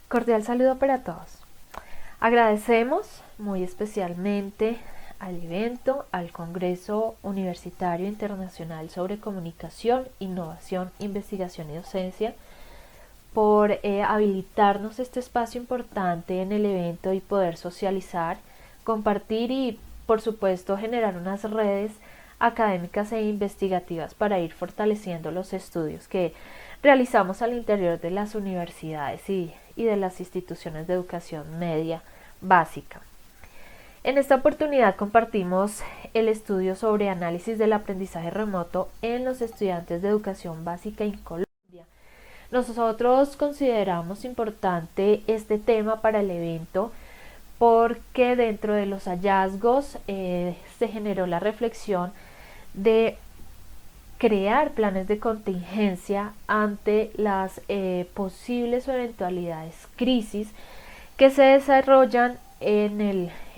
Cordial saludo para todos. Agradecemos muy especialmente al evento, al Congreso Universitario Internacional sobre Comunicación, Innovación, Investigación y Docencia por habilitarnos este espacio importante en el evento y poder socializar, compartir y por supuesto generar unas redes académicas e investigativas para ir fortaleciendo los estudios que realizamos al interior de las universidades y de las instituciones de educación media básica. En esta oportunidad compartimos el estudio sobre análisis del aprendizaje remoto en los estudiantes de educación básica en Colombia. Nosotros consideramos importante este tema para el evento porque dentro de los hallazgos se generó la reflexión de crear planes de contingencia ante las posibles o eventualidades crisis que se desarrollan en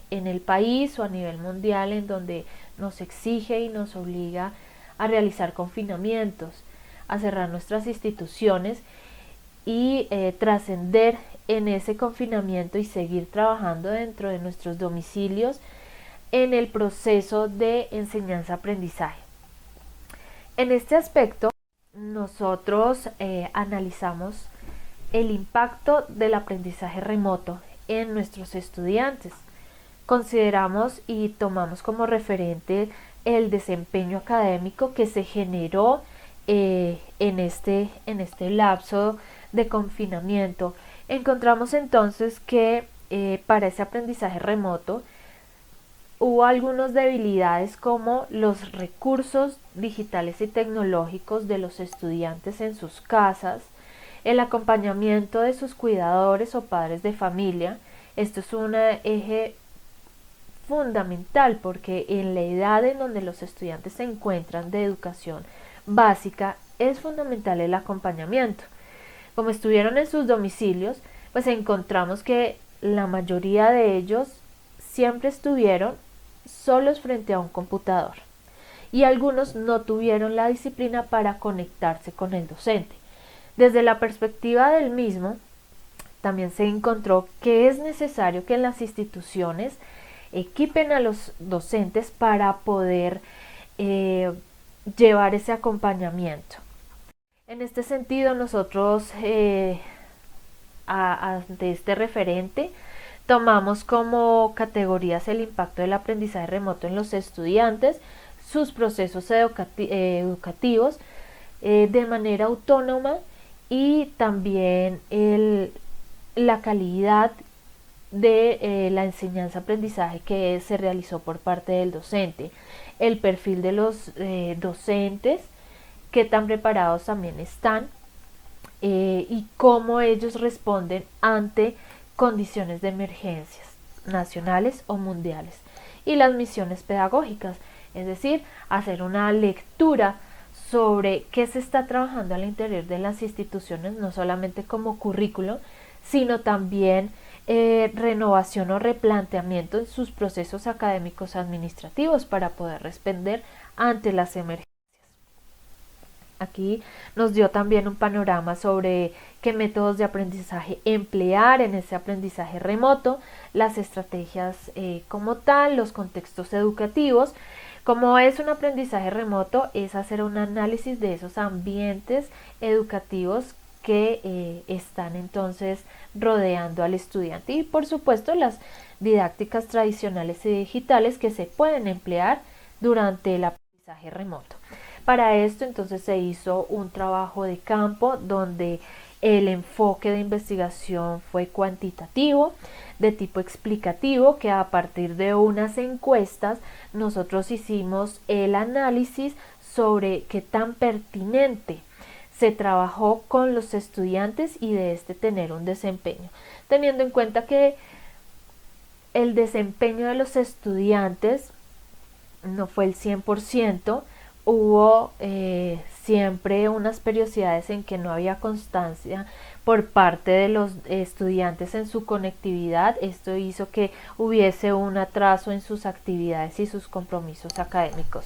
el país o a nivel mundial, en donde nos exige y nos obliga a realizar confinamientos, a cerrar nuestras instituciones y trascender en ese confinamiento y seguir trabajando dentro de nuestros domicilios en el proceso de enseñanza-aprendizaje. En este aspecto, nosotros analizamos el impacto del aprendizaje remoto en nuestros estudiantes. Consideramos y tomamos como referente el desempeño académico que se generó en este lapso de confinamiento. Encontramos entonces que para ese aprendizaje remoto hubo algunas debilidades como los recursos digitales y tecnológicos de los estudiantes en sus casas, el acompañamiento de sus cuidadores o padres de familia. Esto es un eje fundamental porque en la edad en donde los estudiantes se encuentran de educación básica es fundamental el acompañamiento. Como estuvieron en sus domicilios, pues encontramos que la mayoría de ellos siempre estuvieron solos frente a un computador y algunos no tuvieron la disciplina para conectarse con el docente. Desde la perspectiva del mismo, también se encontró que es necesario que en las instituciones equipen a los docentes para poder llevar ese acompañamiento. En este sentido, nosotros ante este referente tomamos como categorías el impacto del aprendizaje remoto en los estudiantes, sus procesos educativos de manera autónoma y también la calidad de la enseñanza-aprendizaje que se realizó por parte del docente, el perfil de los docentes, qué tan preparados también están y cómo ellos responden ante condiciones de emergencias nacionales o mundiales, y las misiones pedagógicas, es decir, hacer una lectura sobre qué se está trabajando al interior de las instituciones, no solamente como currículo, sino también renovación o replanteamiento en sus procesos académicos administrativos para poder responder ante las emergencias. Aquí nos dio también un panorama sobre qué métodos de aprendizaje emplear en ese aprendizaje remoto, las estrategias como tal, los contextos educativos. Como es un aprendizaje remoto, es hacer un análisis de esos ambientes educativos que están entonces rodeando al estudiante y por supuesto las didácticas tradicionales y digitales que se pueden emplear durante el aprendizaje remoto. Para esto entonces se hizo un trabajo de campo donde el enfoque de investigación fue cuantitativo, de tipo explicativo, que a partir de unas encuestas nosotros hicimos el análisis sobre qué tan pertinente se trabajó con los estudiantes y de tener un desempeño, teniendo en cuenta que el desempeño de los estudiantes no fue el 100%, hubo siempre unas periodicidades en que no había constancia por parte de los estudiantes en su conectividad. Esto hizo que hubiese un atraso en sus actividades y sus compromisos académicos.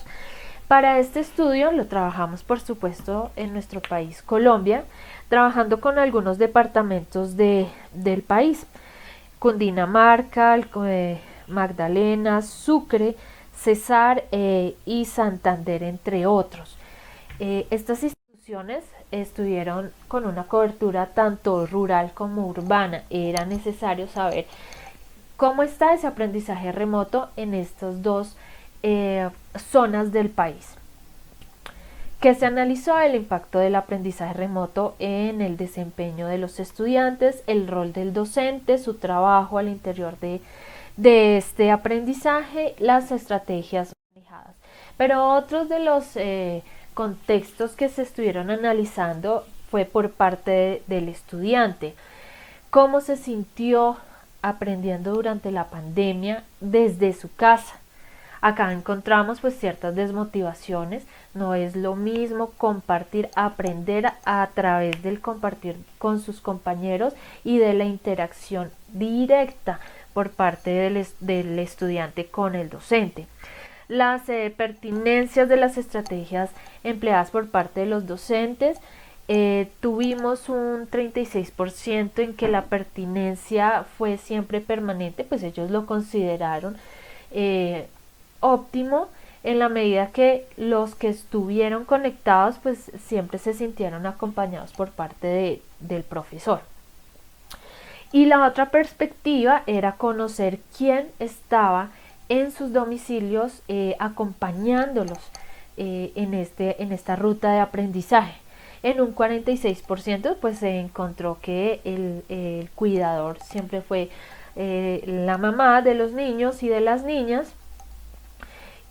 Para este estudio lo trabajamos, por supuesto, en nuestro país, Colombia, trabajando con algunos departamentos del país: Cundinamarca, Magdalena, Sucre, Cesar y Santander, entre otros. Estas instituciones estuvieron con una cobertura tanto rural como urbana. Era necesario saber cómo está ese aprendizaje remoto en estas dos zonas del país. Que se analizó el impacto del aprendizaje remoto en el desempeño de los estudiantes, el rol del docente, su trabajo al interior de este aprendizaje, las estrategias manejadas. Pero otros de los contextos que se estuvieron analizando fue por parte del estudiante. ¿Cómo se sintió aprendiendo durante la pandemia desde su casa? Acá encontramos pues ciertas desmotivaciones. No es lo mismo compartir, aprender a través del compartir con sus compañeros y de la interacción directa por parte del estudiante con el docente. Las pertinencias de las estrategias empleadas por parte de los docentes, tuvimos un 36% en que la pertinencia fue siempre permanente, pues ellos lo consideraron óptimo, en la medida que los que estuvieron conectados pues siempre se sintieron acompañados por parte del profesor. Y la otra perspectiva era conocer quién estaba en sus domicilios acompañándolos en esta ruta de aprendizaje. En un 46% pues se encontró que el cuidador siempre fue la mamá de los niños y de las niñas,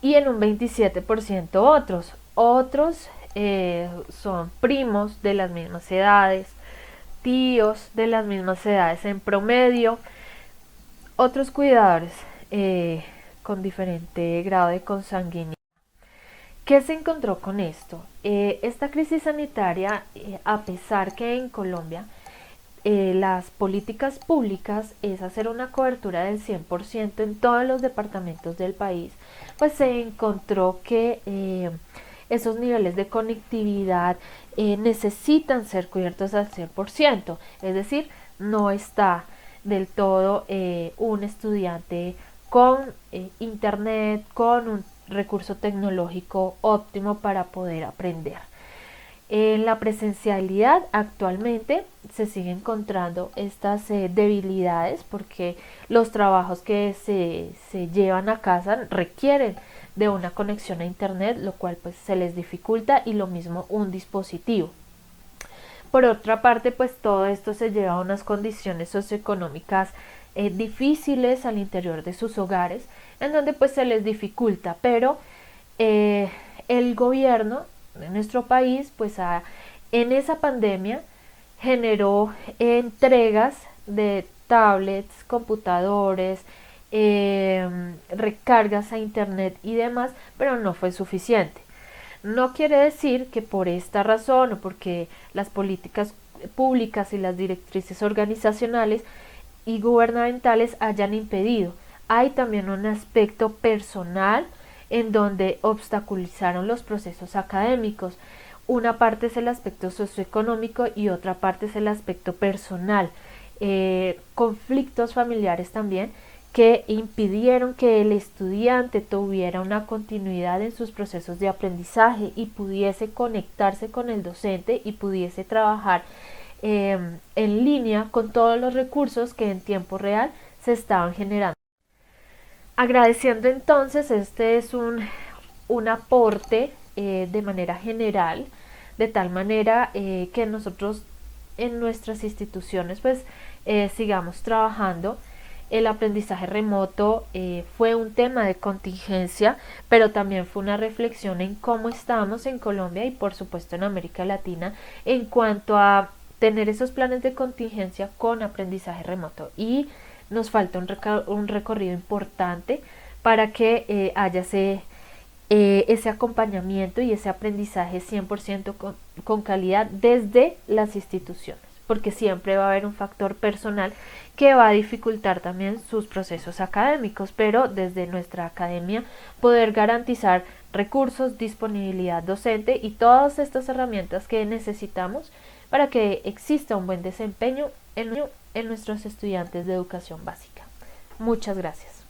y en un 27% otros son primos de las mismas edades, tíos de las mismas edades en promedio, otros cuidadores con diferente grado de consanguinidad. ¿Qué se encontró con esto? Esta crisis sanitaria, a pesar que en Colombia las políticas públicas es hacer una cobertura del 100% en todos los departamentos del país, pues se encontró que esos niveles de conectividad necesitan ser cubiertos al 100%, es decir, no está del todo un estudiante con internet, con un recurso tecnológico óptimo para poder aprender. En la presencialidad actualmente se siguen encontrando estas debilidades, porque los trabajos que se llevan a casa requieren de una conexión a internet, lo cual pues se les dificulta, y lo mismo un dispositivo. Por otra parte, pues todo esto se lleva a unas condiciones socioeconómicas difíciles al interior de sus hogares, en donde pues se les dificulta, pero el gobierno de nuestro país pues en esa pandemia generó entregas de tablets, computadores, recargas a internet y demás, pero no fue suficiente. No quiere decir que por esta razón o porque las políticas públicas y las directrices organizacionales y gubernamentales hayan impedido. Hay también un aspecto personal en donde obstaculizaron los procesos académicos. Una parte es el aspecto socioeconómico y otra parte es el aspecto personal. Conflictos familiares también que impidieron que el estudiante tuviera una continuidad en sus procesos de aprendizaje y pudiese conectarse con el docente y pudiese trabajar en línea con todos los recursos que en tiempo real se estaban generando. Agradeciendo entonces, este es un aporte de manera general, de tal manera que nosotros en nuestras instituciones pues sigamos trabajando. El aprendizaje remoto fue un tema de contingencia, pero también fue una reflexión en cómo estamos en Colombia y por supuesto en América Latina en cuanto a tener esos planes de contingencia con aprendizaje remoto, y nos falta un recorrido importante para que haya ese acompañamiento y ese aprendizaje 100% con calidad desde las instituciones. porque siempre va a haber un factor personal que va a dificultar también sus procesos académicos, pero desde nuestra academia poder garantizar recursos, disponibilidad docente y todas estas herramientas que necesitamos para que exista un buen desempeño en nuestros estudiantes de educación básica. Muchas gracias.